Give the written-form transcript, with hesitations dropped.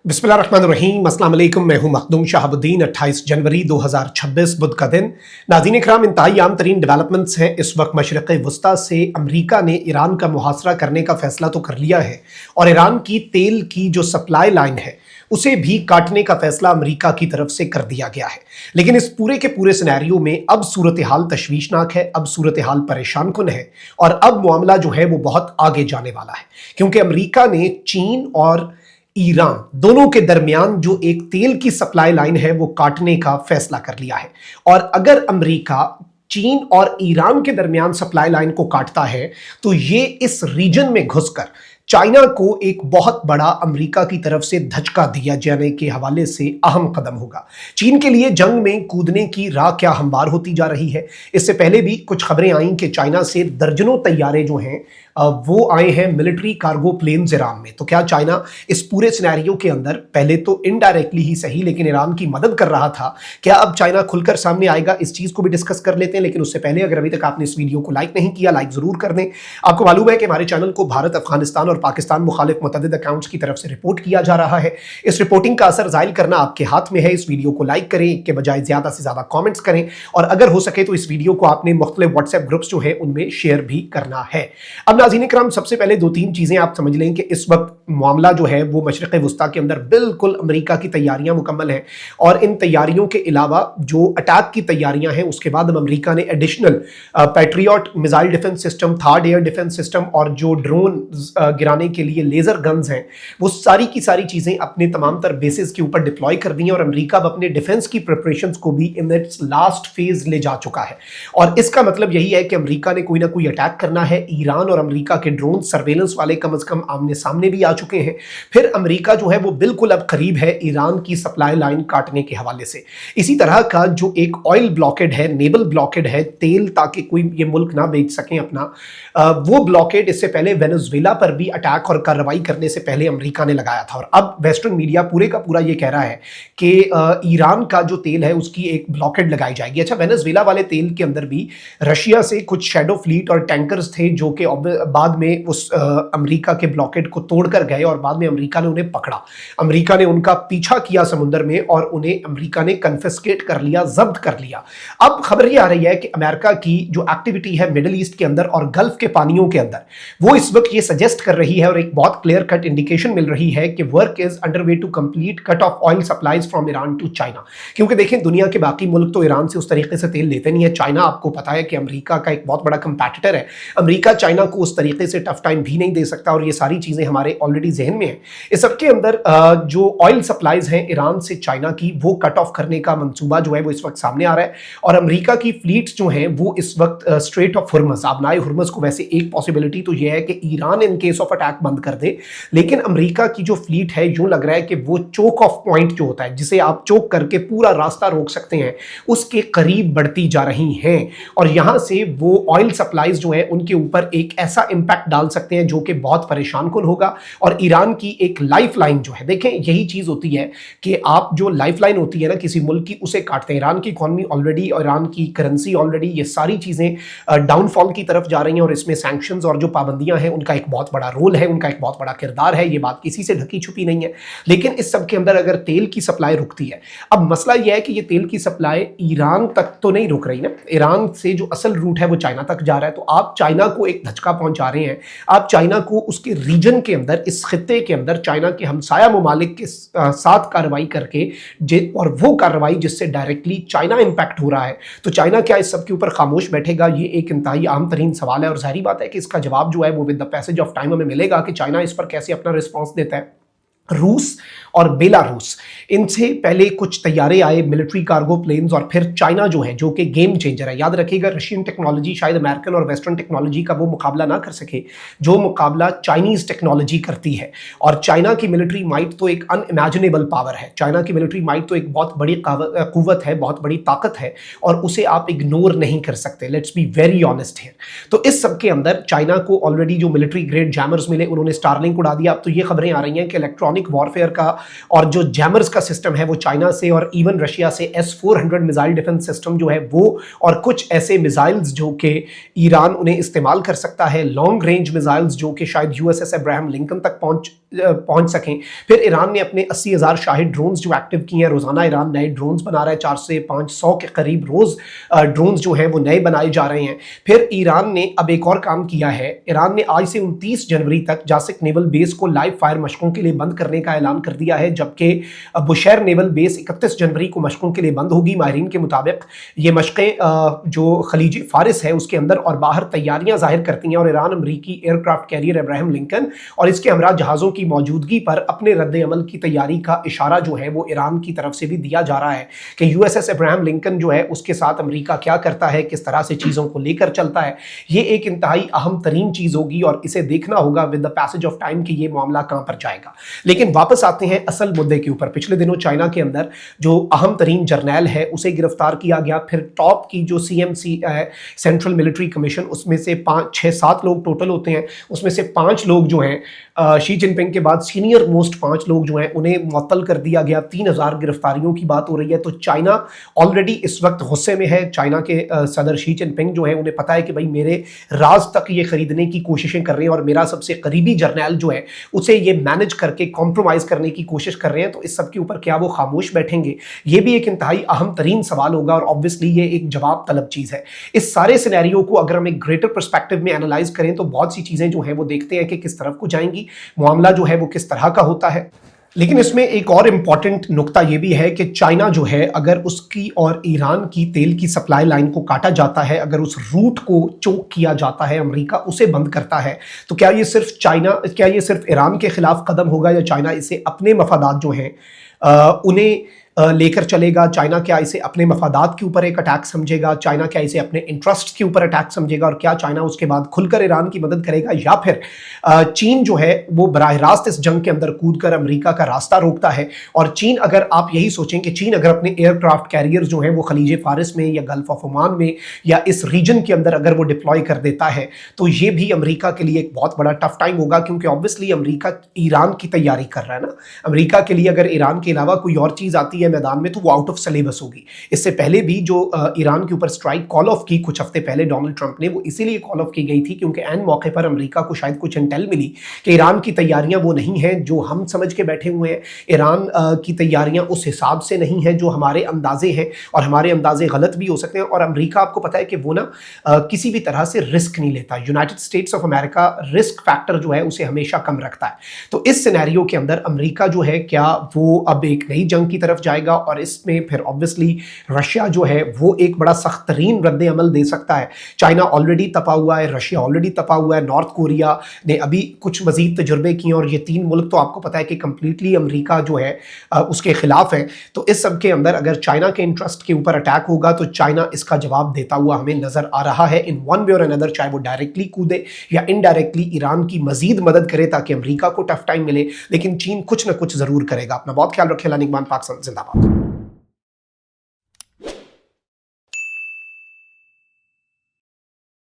बिस्मिल्लाहिर्रहमानिर्रहीम, अस्सलाम वालेकुम। मैं हूं मखदूम शहाबुद्दीन। 28 जनवरी 2026 बुध का दिन। नाज़रीन इकराम, इंतहाई आम तरीन डेवलपमेंट्स हैं। इस वक्त मशरिक़ वस्ता से अमरीका ने ईरान का मुहासरा करने का फैसला तो कर लिया है और ईरान की तेल की जो सप्लाई लाइन है उसे भी काटने का फैसला अमरीका की तरफ से कर दिया गया है। लेकिन इस पूरे के पूरे सिनेरियो में अब सूरत हाल तशवीशनाक है, अब सूरत हाल परेशान कुन है और अब मामला जो है वो बहुत आगे जाने वाला है, क्योंकि अमरीका ने चीन और ईरान दोनों के दरमियान जो एक तेल की सप्लाई लाइन है वो काटने का फैसला कर लिया है। और अगर अमेरिका चीन और ईरान के दरमियान सप्लाई लाइन को काटता है तो ये इस रीजन में घुसकर चाइना को एक बहुत बड़ा अमेरिका की तरफ से धचका दिया जाने के हवाले से अहम कदम होगा। चीन के लिए जंग में कूदने की राह क्या हमवार होती जा रही है। इससे पहले भी कुछ खबरें आईं कि चाइना से दर्जनों तैयारे जो हैं वो आए हैं मिलिट्री कार्गो प्लेन्स ईरान में। तो क्या चाइना इस पूरे सिनेरियो के अंदर पहले तो इनडायरेक्टली ही सही लेकिन ईरान की मदद कर रहा था, क्या अब चाइना खुलकर सामने आएगा? इस चीज को भी डिस्कस कर लेते हैं। लेकिन उससे पहले अगर अभी तक आपने इस वीडियो को लाइक नहीं किया, लाइक जरूर कर दें। आपको मालूम है कि हमारे चैनल को भारत, अफगानिस्तान और पाकिस्तान मुखालिफ मुतअद्दिद अकाउंट्स की तरफ से रिपोर्ट किया जा रहा है। इस रिपोर्टिंग का असर जाहिर करना आपके हाथ में है। इस वीडियो को लाइक करें के बजाय ज्यादा से ज्यादा कॉमेंट्स करें और अगर हो सके तो इस वीडियो को आपने मुख्तलिफ व्हाट्सएप ग्रुप्स जो है उनमें शेयर भी करना है। अब नाज़रीन इकराम, सबसे पहले दो तीन चीजें आप समझ लें कि इस वक्त मामला जो है वो मशरिक़ वस्ता के अंदर बिल्कुल अमेरिका की तैयारियां मुकम्मल हैं और इन तैयारियों के अलावा जो अटैक की तैयारियां हैं उसके बाद अमेरिका ने additional patriot missile defence system, third air defence system और जो ड्रोन गिराने के लिए लेजर गन्स हैं वो सारी की सारी चीजें अपने तमाम तर बेसिस के ऊपर डिप्लॉय कर दी हैं और अमेरिका अब अपने डिफेंस की प्रिपरेशंस को भी इन इट्स लास्ट फेज ले जा चुका है। और इसका मतलब यही है कि अमेरिका ने कोई ना कोई अटैक करना है। ईरान और अमेरिका के ड्रोन सर्वेलेंस वाले कम से कम आमने सामने भी आ चुके हैं। फिर अमेरिका जो है वो बिल्कुल अब करीब है ईरान की सप्लाई लाइन काटने के हवाले से। इसी तरह का जो एक ऑयल ब्लॉकेड है, नेवल ब्लॉकेड है, तेल ताकि कोई ये मुल्क ना बेच सकें अपना, वो ब्लॉकेड इससे पहले वेनेजुएला पर भी अटैक और कार्रवाई करने से पहले अमेरिका ने लगाया था। और अब वेस्टर्न मीडिया पूरे का पूरा ये कह रहा है कि ईरान का जो तेल है उसकी एक ब्लॉकेड लगाई जाएगी। अच्छा, वेनेजुएला वाले तेल के अंदर भी रशिया से कुछ शैडो फ्लीट और टैंकर्स थे जो कि बाद में उस अमेरिका के ब्लॉकेड को तोड़कर गए और बाद में अमेरिका ने उन्हें पकड़ा। अमेरिका ने उनका पीछा किया समुद्र में और उन्हें अमेरिका ने कन्फिस्केट कर लिया, जब्त कर लिया। अब खबर ये आ रही है कि अमेरिका की जो एक्टिविटी है मिडिल ईस्ट के अंदर और गल्फ के पानियों के अंदर वो इस वक्त ये सजेस्ट कर रही है और एक बहुत क्लियर कट इंडिकेशन मिल रही है कि work is under way to complete cut off oil supplies from Iran to China. क्योंकि देखें, दुनिया के बाकी मुल्क तो ईरान से उस तरीके से तेल लेते नहीं है। चाइना, आपको पता है कि अमेरिका का एक बहुत बड़ा कंपैटिटर है। अमेरिका चाइना को उस तरीके से टफ टाइम भी नहीं दे सकता और ये सारी चीजें हमारे ऑलरेडी जहन में है। इस सबके अंदर जो ऑयल सप्लाईज हैं ईरान से चाइना की वो कट ऑफ करने का मंसूबा जो है वो इस वक्त सामने आ रहा है। और अमेरिका की फ्लीट्स जो हैं वो इस वक्त स्ट्रेट ऑफ हुर्मुज़, आबनाए हुर्मुज़ को, वैसे एक पॉसिबिलिटी तो ये है कि Iran in case of attack बंद कर दे, लेकिन अमेरिका की जो फ्लीट है यूं लग रहा है कि वो चोक ऑफ पॉइंट जो होता है जिसे आप चोक करके पूरा रास्ता रोक सकते हैं उसके करीब बढ़ती जा रही हैं। और यहां से वो ऑयल सप्लाईज जो है उनके ऊपर एक ऐसा इंपैक्ट डाल सकते हैं जो कि बहुत परेशान कुन होगा। और ईरान की एक लाइफ लाइन जो है, देखें यही चीज होती है कि आप जो लाइफ लाइन होती है ना किसी मुल्क की, उसे काटते हैं। ईरान की इकॉनमी ऑलरेडी और ईरान की करेंसी ऑलरेडी, ये सारी चीजें डाउनफॉल की तरफ जा रही हैं और इसमें सैंक्शंस और जो पाबंदियां हैं उनका एक बहुत बड़ा रोल है, उनका एक बहुत बड़ा किरदार है। ये बात किसी से ढकी छुपी नहीं है। लेकिन इस सब के अंदर अगर तेल की सप्लाई रुकती है, अब मसला यह है कि ये तेल की सप्लाई ईरान तक तो नहीं रुक रही ना, ईरान से जो असल रूट है वो चाइना तक जा रहा है। तो आप चाइना को एक धचका पहुंचा रहे हैं, आप चाइना को उसके रीजन के अंदर, इस खित्ते के अंदर चाइना के हमसाया ममालिक के साथ कार्रवाई करके, और वो कार्रवाई जिससे डायरेक्टली चाइना इंपैक्ट हो रहा है, तो चाइना क्या इस सब के ऊपर खामोश बैठेगा? ये एक इंतहाई अहम तरीन सवाल है और जाहिर बात है कि इसका जवाब जो है वो with the passage of time हमें मिलेगा कि चाइना इस पर कैसे अपना रिस्पॉन्स देता है। रूस और बेलारूस, इनसे पहले कुछ तैयारे आए मिलिट्री कार्गो प्लेन्स और फिर चाइना जो है जो कि गेम चेंजर है। याद रखिएगा, रशियन टेक्नोलॉजी शायद अमेरिकन और वेस्टर्न टेक्नोलॉजी का वो मुकाबला ना कर सके जो मुकाबला चाइनीज टेक्नोलॉजी करती है। और चाइना की मिलिट्री माइट तो एक अनइमेजिनेबल पावर है, चाइना की मिलिट्री माइट तो एक बहुत बड़ी कुव्वत है, बहुत बड़ी ताकत है और उसे आप इग्नोर नहीं कर सकते। Let's be very honest here. तो इस सबके अंदर चाइना को ऑलरेडी जो मिलिट्री ग्रेड जैमर्स मिले, उन्होंने स्टारलिंक उड़ा दिया। अब तो ये खबरें आ रही हैं कि इलेक्ट्रॉनिक इलेक्ट्रॉनिक वॉरफेयर का और जो जैमर्स का सिस्टम है वो चाइना से और इवन रशिया से S-400 मिसाइल डिफेंस सिस्टम जो है वो और कुछ ऐसे मिसाइल्स जो कि ईरान उन्हें इस्तेमाल कर सकता है, लॉन्ग रेंज मिसाइल्स जो कि शायद USS अब्राहम लिंकन तक पहुंच सकें। फिर ईरान ने अपने 80,000 शाहिद ड्रोन्स जो एक्टिव किए हैं, रोजाना ईरान नए ड्रोन्स बना रहा है, 400 से 500 के करीब रोज ड्रोन्स जो हैं वो नए बनाए जा रहे हैं। फिर ईरान ने अब एक और काम किया है, ईरान ने आज से 29 जनवरी तक जासिक नेवल बेस को लाइव फायर मशकों के लिए बंद करने का ऐलान कर दिया है, जबकि बुशैर नेवल बेस 31 जनवरी को मशकों के लिए बंद होगी। माहिरीन के मुताबिक ये मशकें जो खलीज फारिस है उसके अंदर और बाहर तैयारियां जाहिर करती हैं और ईरान अमरीकी एयरक्राफ्ट कैरियर अब्राहम लिंकन और इसके हमरा जहाज़ों की मौजूदगी पर अपने रद्द अमल की तैयारी का इशारा जो है वो ईरान की तरफ से भी दिया जा रहा है कि USS अब्राहम लिंकन जो है उसके साथ अमेरिका क्या करता है, किस तरह से चीज़ों को लेकर चलता है। ये एक इंतहाई अहम तरीन चीज़ होगी और इसे देखना होगा with the passage of time कि ये मामला कहाँ पर जाएगा। लेकिन वापस आते हैं असल मुद्दे के ऊपर। पिछले दिनों चाइना के अंदर जो अहम तरीन जर्नैल है उसे गिरफ्तार किया गया। फिर टॉप की जो CMC है, सेंट्रल मिलिट्री कमीशन, उसमें से 5-6-7 लोग टोटल होते हैं, उसमें से 5 लोग जो हैं शी जिनपिंग के बाद सीनियर मोस्ट 5 लोग जो हैं उन्हें मुअत्तल कर दिया गया। 3000 गिरफ्तारियों की बात हो रही है। तो चाइना ऑलरेडी इस वक्त गुस्से में है। चाइना के सदर शी जिनपिंग जो है उन्हें पता है कि भाई मेरे राज तक ये खरीदने की कोशिशें कर रहे हैं और मेरा सबसे करीबी जर्नैल जो है उसे ये मैनेज करके कॉम्प्रोमाइज करने की कोशिश कर रहे हैं। तो इस सब के ऊपर क्या वो खामोश बैठेंगे? ये भी एक इंतहाई अहम तरीन सवाल होगा और ऑब्वियसली ये एक जवाब तलब चीज़ है। इस सारे सिनेरियो को अगर हम एक ग्रेटर पर्सपेक्टिव में एनालाइज करें तो बहुत सी चीज़ें जो हैं वो देखते हैं कि किस तरफ को जाएंगी, मामला जो है वो किस तरह का होता है। लेकिन इसमें एक और इम्पॉर्टेंट नुक्ता ये भी है कि चाइना जो है अगर उसकी और ईरान की तेल की सप्लाई लाइन को काटा जाता है, अगर उस रूट को चोक किया जाता है, अमेरिका उसे बंद करता है, तो क्या ये सिर्फ ईरान के खिलाफ कदम होगा या चाइना इसे अपने मफादात जो हैं उन्हें लेकर चलेगा? चाइना क्या इसे अपने मफादात के ऊपर एक अटैक समझेगा? चाइना क्या इसे अपने इंटरेस्ट के ऊपर अटैक समझेगा? और क्या चाइना उसके बाद खुलकर ईरान की मदद करेगा या फिर चीन जो है वो बराह रास्त इस जंग के अंदर कूद कर अमरीका का रास्ता रोकता है? और चीन, अगर आप यही सोचें कि चीन अगर अपने एयरक्राफ्ट कैरियर जो है वो खलीज फारिस में या गल्फ ऑफ ओमान में या इस रीजन के अंदर अगर वो डिप्लॉय कर देता है तो ये भी अमरीका के लिए एक बहुत बड़ा टफ टाइम होगा, क्योंकि ऑब्वियसली अमरीका ईरान की तैयारी कर रहा है ना। अमरीका के लिए अगर ईरान के अलावा कोई और चीज़ आती है मैदान में तो वो आउट ऑफ सिलेबस होगी। इससे पहले भी जो ईरान के ऊपर स्ट्राइक कॉल ऑफ की कुछ हफ्ते पहले डोनाल्ड ट्रंप ने, वो इसीलिए कॉल ऑफ की गई थी क्योंकि एन मौके पर अमेरिका को शायद कुछ इंटेल मिली कि ईरान की तैयारियां वो नहीं हैं जो हम समझ के बैठे हुए हैं। ईरान की तैयारियां उस हिसाब से नहीं है जो हमारे अंदाजे हैं और हमारे अंदाजे गलत भी हो सकते हैं। और अमेरिका, आपको पता है कि वो ना किसी भी तरह से रिस्क नहीं लेता। United states of America risk factor जो है उसे हमेशा कम रखता है। तो इस सिनेरियो के अंदर अमेरिका जो है क्या वो अब एक नई जंग की तरफ जाएगा? और इसमें फिर ऑब्वियसली रशिया जो है वो एक बड़ा सख्त तरीन रद्द अमल दे सकता है। चाइना ऑलरेडी तपा हुआ है, रशिया ऑलरेडी तपा हुआ है, नॉर्थ कोरिया ने अभी कुछ मजीद तजुर्बे किए और ये 3 मुल्क तो आपको पता है कि कंप्लीटली अमेरिका जो है उसके खिलाफ है। तो इस सब के अंदर अगर चाइना के इंटरेस्ट के ऊपर अटैक होगा तो चाइना इसका जवाब देता हुआ हमें नजर आ रहा है इन वन वे और अनदर, चाहे वो डायरेक्टली कूदे या इनडायरेक्टली ईरान की मजीद मदद करे ताकि अमेरिका को टफ टाइम मिले। लेकिन चीन कुछ ना कुछ जरूर करेगा। अपना बहुत ख्याल रखें। लानिकमान पाकिस्तान जिंदाबाद।